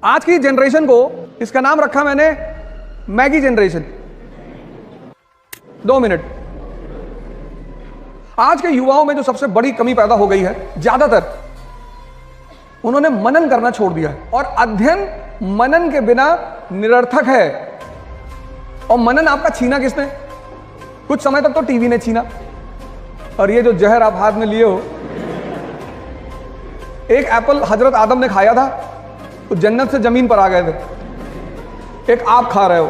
आज की जनरेशन को इसका नाम रखा मैंने मैगी जनरेशन। 2 मिनट। आज के युवाओं में जो सबसे बड़ी कमी पैदा हो गई है, ज्यादातर उन्होंने मनन करना छोड़ दिया है और अध्ययन मनन के बिना निरर्थक है। और मनन आपका छीना किसने? कुछ समय तक तो टीवी ने छीना। और ये जो जहर आप हाथ में लिए हो, एक एप्पल हजरत आदम ने खाया था तो जन्नत से जमीन पर आ गए थे, एक आप खा रहे हो।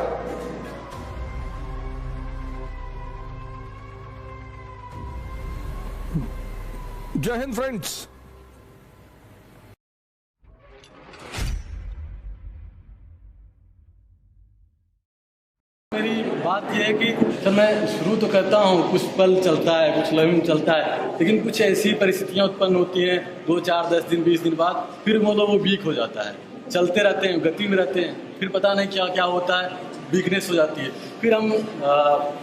जय हिंद फ्रेंड्स। मेरी बात यह है कि जब मैं शुरू तो करता हूँ, कुछ पल चलता है, कुछ लम्हे चलता है, लेकिन कुछ ऐसी परिस्थितियाँ उत्पन्न होती हैं 2, 4, 10 दिन 20 दिन बाद, फिर मतलब वो वीक हो जाता है। चलते रहते हैं, गति में रहते हैं, फिर पता नहीं क्या क्या होता है, वीकनेस हो जाती है, फिर हम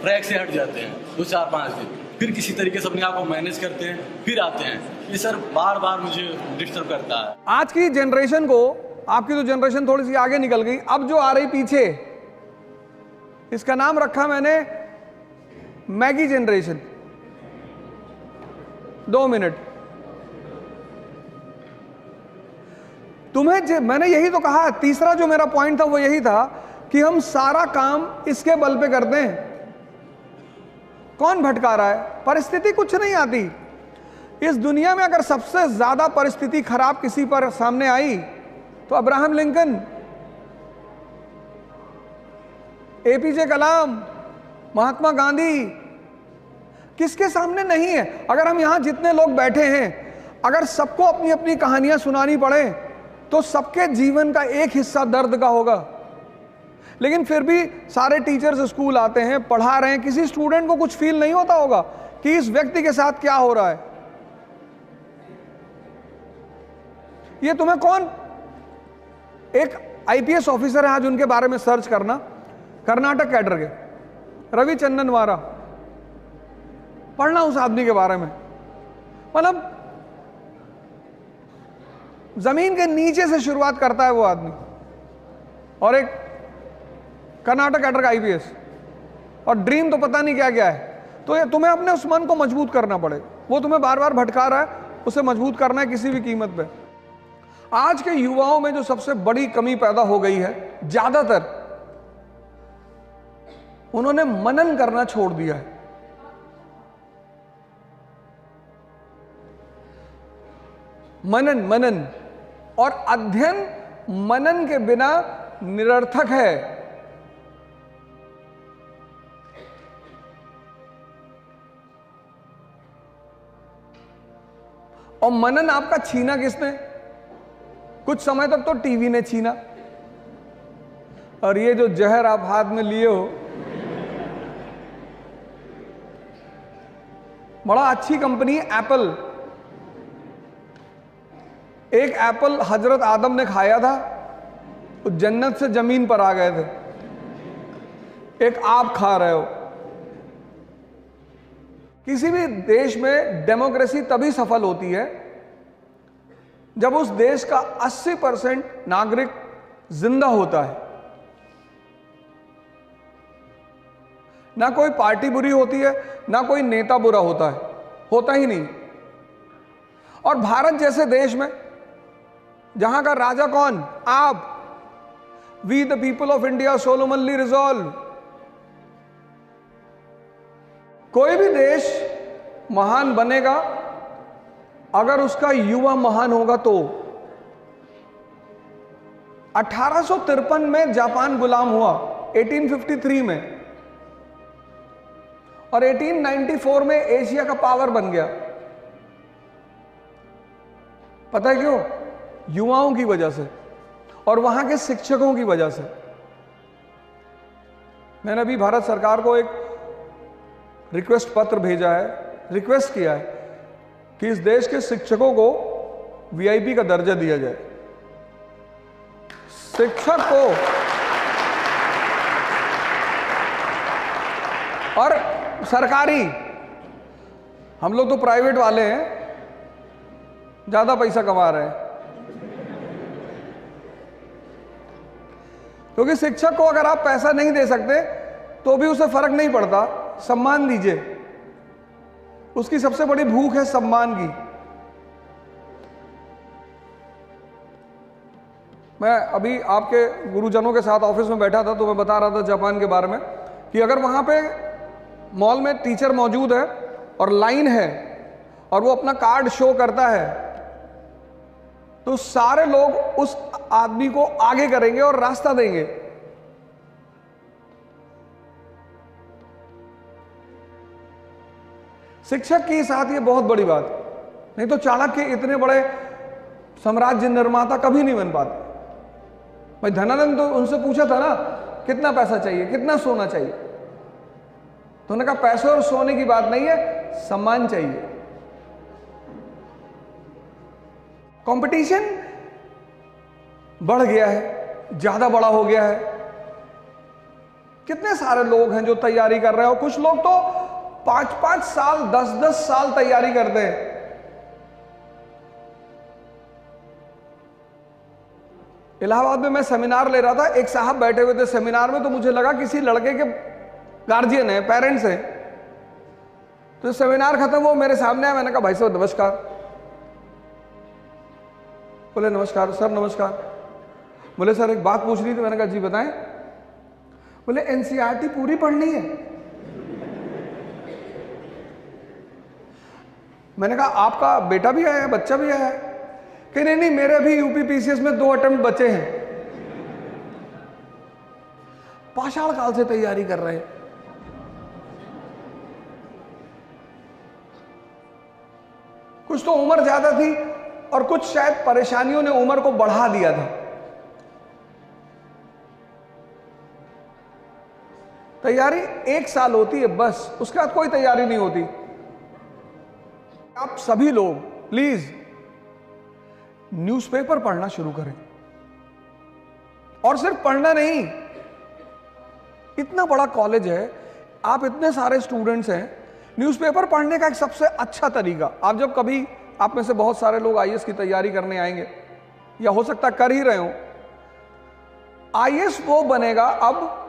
ट्रैक से हट जाते हैं 2, 4, 5 दिन, फिर किसी तरीके से अपने आप को मैनेज करते हैं, फिर आते हैं। ये सर बार बार मुझे डिस्टर्ब करता है। आज की जनरेशन को, आपकी तो जनरेशन थोड़ी सी आगे निकल गई, अब जो आ रही पीछे, इसका नाम रखा मैंने मैगी जनरेशन। 2 मिनट। तुम्हें मैंने यही तो कहा, तीसरा जो मेरा पॉइंट था वो यही था कि हम सारा काम इसके बल पे करते हैं। कौन भटका रहा है? परिस्थिति कुछ नहीं आती। इस दुनिया में अगर सबसे ज्यादा परिस्थिति खराब किसी पर सामने आई तो अब्राहम लिंकन, एपीजे कलाम, महात्मा गांधी, किसके सामने नहीं है? अगर हम यहां जितने लोग बैठे हैं, अगर सबको अपनी अपनी कहानियां सुनानी पड़े तो सबके जीवन का एक हिस्सा दर्द का होगा। लेकिन फिर भी सारे टीचर्स स्कूल आते हैं, पढ़ा रहे हैं, किसी स्टूडेंट को कुछ फील नहीं होता होगा कि इस व्यक्ति के साथ क्या हो रहा है। ये तुम्हें कौन, एक आईपीएस ऑफिसर है आज, उनके बारे में सर्च करना, कर्नाटक कैडर के, रविचंद्रन वारा, पढ़ना उस आदमी के बारे में। मतलब जमीन के नीचे से शुरुआत करता है वो आदमी, और एक कर्नाटक कैडर का आईपीएस, और ड्रीम तो पता नहीं क्या क्या है। तो ये तुम्हें अपने उस मन को मजबूत करना पड़ेगा। वो तुम्हें बार बार भटका रहा है, उसे मजबूत करना है किसी भी कीमत पे। आज के युवाओं में जो सबसे बड़ी कमी पैदा हो गई है, ज्यादातर उन्होंने मनन करना छोड़ दिया है। मनन और अध्ययन मनन के बिना निरर्थक है। और मनन आपका छीना किसने? कुछ समय तक तो टीवी ने छीना। और ये जो जहर आप हाथ में लिए हो, बड़ा अच्छी कंपनी एप्पल, एक एप्पल हजरत आदम ने खाया था तो जन्नत से जमीन पर आ गए थे, एक आप खा रहे हो। किसी भी देश में डेमोक्रेसी तभी सफल होती है जब उस देश का 80% नागरिक जिंदा होता है। ना कोई पार्टी बुरी होती है, ना कोई नेता बुरा होता है, होता ही नहीं। और भारत जैसे देश में, जहां का राजा कौन? आप। We the people of India solemnly resolve. कोई भी देश महान बनेगा अगर उसका युवा महान होगा तो। 1853 में जापान गुलाम हुआ, 1853 में, और 1894 में एशिया का पावर बन गया। पता है क्यों? युवाओं की वजह से और वहां के शिक्षकों की वजह से। मैंने अभी भारत सरकार को एक रिक्वेस्ट पत्र भेजा है, रिक्वेस्ट किया है कि इस देश के शिक्षकों को वीआईपी का दर्जा दिया जाए। शिक्षक को, और सरकारी, हम लोग तो प्राइवेट वाले हैं, ज्यादा पैसा कमा रहे हैं। क्योंकि शिक्षक को अगर आप पैसा नहीं दे सकते तो भी उसे फर्क नहीं पड़ता, सम्मान दीजिए। उसकी सबसे बड़ी भूख है सम्मान की। मैं अभी आपके गुरुजनों के साथ ऑफिस में बैठा था तो मैं बता रहा था जापान के बारे में कि अगर वहां पे मॉल में टीचर मौजूद है और लाइन है और वो अपना कार्ड शो करता है तो सारे लोग उस आदमी को आगे करेंगे और रास्ता देंगे। शिक्षक के साथ ये बहुत बड़ी बात, नहीं तो चाणक्य इतने बड़े साम्राज्य निर्माता कभी नहीं बन पाते। भाई धनानंद तो उनसे पूछा था ना कितना पैसा चाहिए, कितना सोना चाहिए, तो उन्होंने कहा पैसे और सोने की बात नहीं है, सम्मान चाहिए। कंपटीशन बढ़ गया है, ज्यादा बड़ा हो गया है। कितने सारे लोग हैं जो तैयारी कर रहे हो, कुछ लोग तो 5-5 साल 10-10 साल तैयारी करते हैं। इलाहाबाद में मैं सेमिनार ले रहा था, एक साहब बैठे हुए थे सेमिनार में, तो मुझे लगा किसी लड़के के गार्जियन है, पेरेंट्स हैं। तो सेमिनार खत्म हुआ, मेरे सामने आया, मैंने कहा भाई साहब नमस्कार। बोले नमस्कार सर, नमस्कार। बोले सर एक बात पूछ रही थी। मैंने कहा जी बताएं। बोले एनसीईआरटी पूरी पढ़नी है। मैंने कहा आपका बेटा भी आया है, बच्चा भी आया है? कि नहीं नहीं, मेरे भी यूपीपीसीएस में 2 अटेम्प्ट बचे हैं। पाषाण काल से तैयारी कर रहे हैं। कुछ तो उम्र ज्यादा थी और कुछ शायद परेशानियों ने उम्र को बढ़ा दिया था। तैयारी 1 साल होती है बस, उसके बाद कोई तैयारी नहीं होती। आप सभी लोग प्लीज न्यूज़पेपर पढ़ना शुरू करें। और सिर्फ पढ़ना नहीं, इतना बड़ा कॉलेज है, आप इतने सारे स्टूडेंट्स हैं, न्यूज़पेपर पढ़ने का एक सबसे अच्छा तरीका, आप जब कभी, आप में से बहुत सारे लोग आईएएस की तैयारी करने आएंगे या हो सकता कर ही रहे हो। आईएएस वो बनेगा अब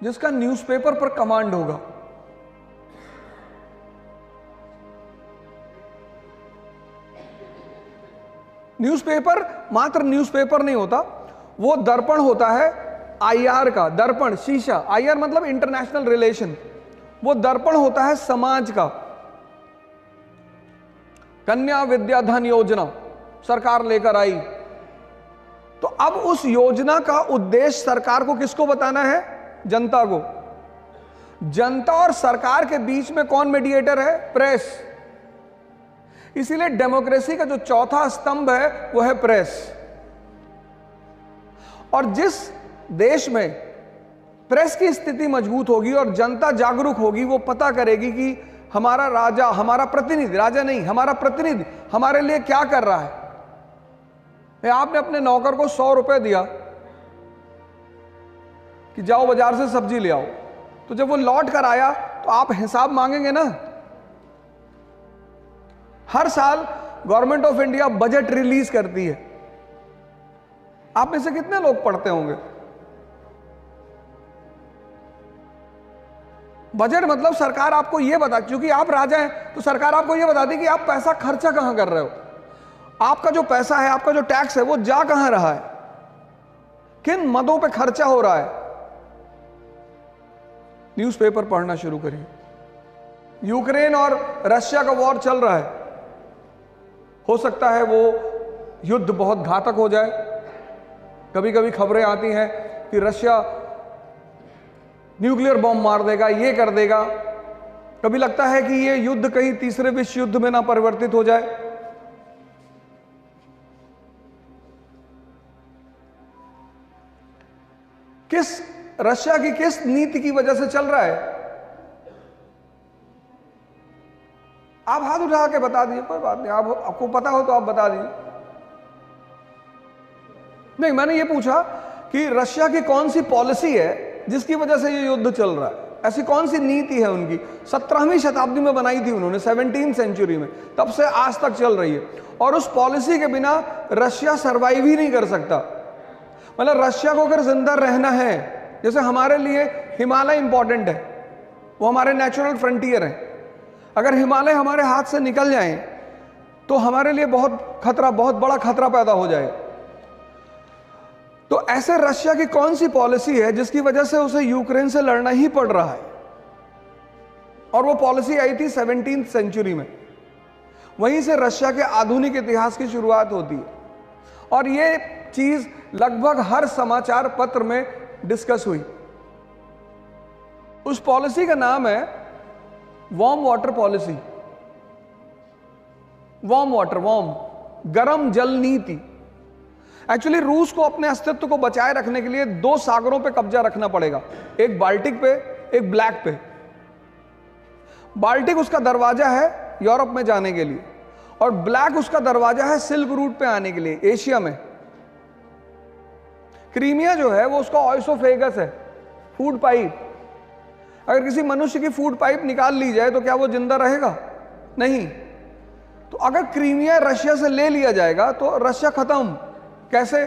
जिसका न्यूज़पेपर पर कमांड होगा। न्यूज़पेपर मात्र न्यूज़पेपर नहीं होता, वो दर्पण होता है आईआर का। दर्पण शीशा, आईआर मतलब इंटरनेशनल रिलेशन, वो दर्पण होता है समाज का। कन्या विद्या धन योजना सरकार लेकर आई, तो अब उस योजना का उद्देश्य सरकार को किसको बताना है? जनता को। जनता और सरकार के बीच में कौन मीडिएटर है? प्रेस। इसीलिए डेमोक्रेसी का जो चौथा स्तंभ है वो है प्रेस। और जिस देश में प्रेस की स्थिति मजबूत होगी और जनता जागरूक होगी, वो पता करेगी कि हमारा राजा, हमारा प्रतिनिधि, राजा नहीं हमारा प्रतिनिधि हमारे लिए क्या कर रहा है। आपने अपने नौकर को 100 रुपए दिया कि जाओ बाजार से सब्जी ले आओ, तो जब वो लौट कर आया तो आप हिसाब मांगेंगे ना। हर साल government of India budget release करती है, आप में से कितने लोग पढ़ते होंगे? बजट मतलब सरकार आपको यह बता, क्योंकि आप राजा हैं तो सरकार आपको यह बताती कि आप पैसा खर्चा कहां कर रहे हो, आपका जो पैसा है, आपका जो टैक्स है वो जा कहां रहा है, किन मदों पे खर्चा हो रहा है। न्यूज़पेपर पढ़ना शुरू करिए। यूक्रेन और रशिया का वॉर चल रहा है, हो सकता है वो युद्ध बहुत घातक हो जाए। कभी कभी खबरें आती हैं कि रशिया न्यूक्लियर बॉम्ब मार देगा, ये कर देगा। कभी लगता है कि ये युद्ध कहीं तीसरे विश्व युद्ध में ना परिवर्तित हो जाए। किस रशिया की किस नीति की वजह से चल रहा है? आप हाथ उठा के बता दीजिए, कोई बात नहीं, आपको पता हो तो आप बता दीजिए। नहीं, मैंने ये पूछा कि रशिया की कौन सी पॉलिसी है जिसकी वजह से ये युद्ध चल रहा है, ऐसी कौन सी नीति है उनकी? 17वीं शताब्दी में बनाई थी उन्होंने, 17th सेंचुरी में, तब से आज तक चल रही है। और उस पॉलिसी के बिना रशिया सरवाइव ही नहीं कर सकता। मतलब रशिया को अगर जिंदा रहना है, जैसे हमारे लिए हिमालय इंपॉर्टेंट है, वो हमारे नेचुरल फ्रंटियर हैं, अगर हिमालय हमारे हाथ से निकल जाएं तो हमारे लिए बहुत बड़ा खतरा पैदा हो जाए। तो ऐसे रशिया की कौन सी पॉलिसी है जिसकी वजह से उसे यूक्रेन से लड़ना ही पड़ रहा है? और वो पॉलिसी आई थी 17वीं सेंचुरी में। वहीं से रशिया के आधुनिक इतिहास की शुरुआत होती है और ये चीज लगभग हर समाचार पत्र में डिस्कस हुई। उस पॉलिसी का नाम है वार्म वाटर पॉलिसी। वार्म, गरम जल नीति। एक्चुअली रूस को अपने अस्तित्व को बचाए रखने के लिए 2 सागरों पे कब्जा रखना पड़ेगा, एक बाल्टिक पे, एक ब्लैक पे। बाल्टिक उसका दरवाजा है यूरोप में जाने के लिए और ब्लैक उसका दरवाजा है सिल्क रूट पे आने के लिए एशिया में। क्रीमिया जो है वो उसका ऑइसोफेगस है, फूड पाइप। अगर किसी मनुष्य की फूड पाइप निकाल ली जाए तो क्या वो जिंदा रहेगा? नहीं। तो अगर क्रीमिया रशिया से ले लिया जाएगा तो रशिया खत्म। कैसे?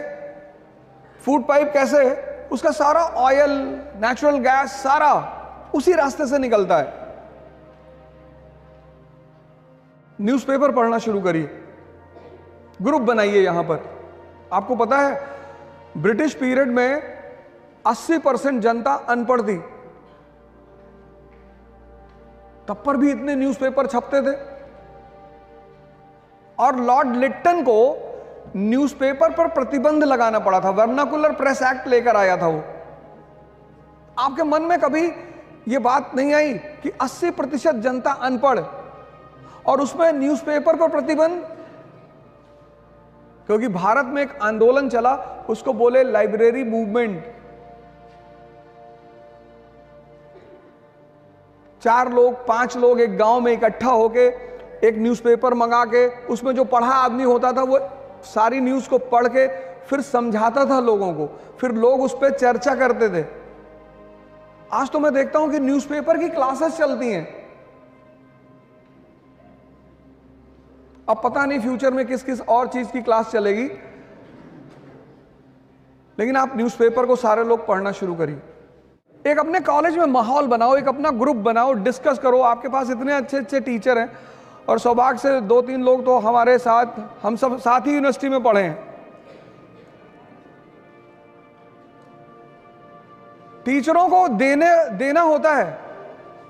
फूड पाइप कैसे? उसका सारा ऑयल, नेचुरल गैस सारा उसी रास्ते से निकलता है। न्यूज़पेपर पढ़ना शुरू करिए, ग्रुप बनाइए। यहां पर आपको पता है ब्रिटिश पीरियड में 80% जनता अनपढ़ थी, तब पर भी इतने न्यूज़पेपर छपते थे। और लॉर्ड लिट्टन को न्यूज़पेपर पर प्रतिबंध लगाना पड़ा था, वर्नाकुलर प्रेस एक्ट लेकर आया था वो। आपके मन में कभी यह बात नहीं आई कि 80% जनता अनपढ़ और उसमें न्यूज़पेपर पर प्रतिबंध? क्योंकि भारत में एक आंदोलन चला, उसको बोले लाइब्रेरी मूवमेंट। 4 लोग 5 लोग एक गांव में इकट्ठा होके एक न्यूज़पेपर मंगा के उसमें जो पढ़ा आदमी होता था वो सारी न्यूज़ को पढ़ के फिर समझाता था लोगों को, फिर लोग उस पर चर्चा करते थे। आज तो मैं देखता हूं कि न्यूज़पेपर की क्लासेस चलती हैं। अब पता नहीं फ्यूचर में किस किस और चीज की क्लास चलेगी, लेकिन आप न्यूज़पेपर को सारे लोग पढ़ना शुरू करिए। एक अपने कॉलेज में माहौल बनाओ, एक अपना ग्रुप बनाओ, डिस्कस करो। आपके पास इतने अच्छे अच्छे टीचर हैं और सौभाग्य से 2-3 लोग तो हमारे साथ, हम सब साथ ही यूनिवर्सिटी में पढ़े हैं। टीचरों को देना होता है,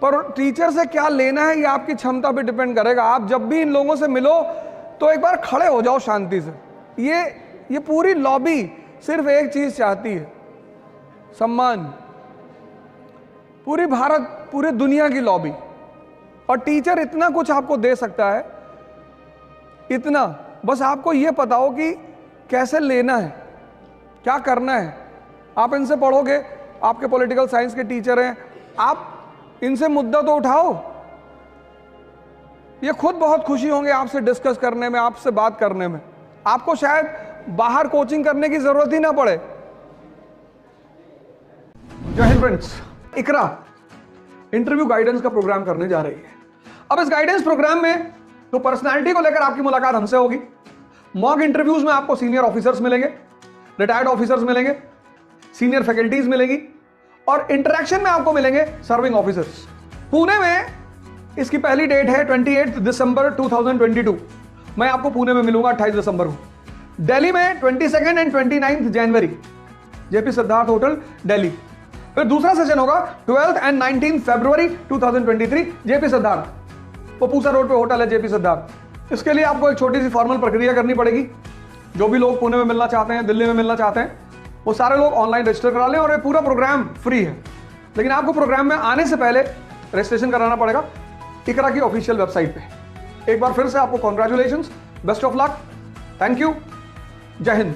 पर टीचर से क्या लेना है ये आपकी क्षमता पे डिपेंड करेगा। आप जब भी इन लोगों से मिलो तो एक बार खड़े हो जाओ शांति से। ये पूरी लॉबी सिर्फ एक चीज चाहती है, सम्मान। पूरी भारत, पूरी दुनिया की लॉबी। और टीचर इतना कुछ आपको दे सकता है, इतना, बस आपको यह पता हो कि कैसे लेना है, क्या करना है। आप इनसे पढ़ोगे, आपके पॉलिटिकल साइंस के टीचर हैं, आप इनसे मुद्दा तो उठाओ। ये खुद बहुत खुशी होंगे आपसे डिस्कस करने में, आपसे बात करने में। आपको शायद बाहर कोचिंग करने की जरूरत ही ना पड़े। जय हिंद फ्रेंड्स। इकरा इंटरव्यू गाइडेंस का प्रोग्राम करने जा रही है। अब इस गाइडेंस प्रोग्राम में तो पर्सनालिटी को लेकर आपकी मुलाकात हमसे होगी। मॉक इंटरव्यूज में आपको सीनियर ऑफिसर्स मिलेंगे, रिटायर्ड ऑफिसर्स मिलेंगे, सीनियर फैकल्टीज मिलेगी और इंटरेक्शन में आपको मिलेंगे सर्विंग ऑफिसर्स। पुणे में इसकी पहली डेट है 28 दिसंबर 2022। मैं आपको पुणे में मिलूंगा 28 दिसंबर को। दिल्ली में 22 and 29 January, JP Siddharth hotel Delhi. फिर दूसरा सेशन होगा 12 एंड 19 फरवरी 2023, जेपी सिद्धार्थ, वो पूसा रोड पे होटल है जेपी सिद्धार्थ। इसके लिए आपको एक छोटी सी फॉर्मल प्रक्रिया करनी पड़ेगी। जो भी लोग पुणे में मिलना चाहते हैं, दिल्ली में मिलना चाहते हैं, वो सारे लोग ऑनलाइन रजिस्टर करा लें और ये पूरा प्रोग्राम फ्री है। लेकिन आपको प्रोग्राम में आने से पहले रजिस्ट्रेशन कराना पड़ेगा इकरा की ऑफिशियल वेबसाइट पे। एक बार फिर से आपको congratulations, best of luck, thank you, जय हिंद।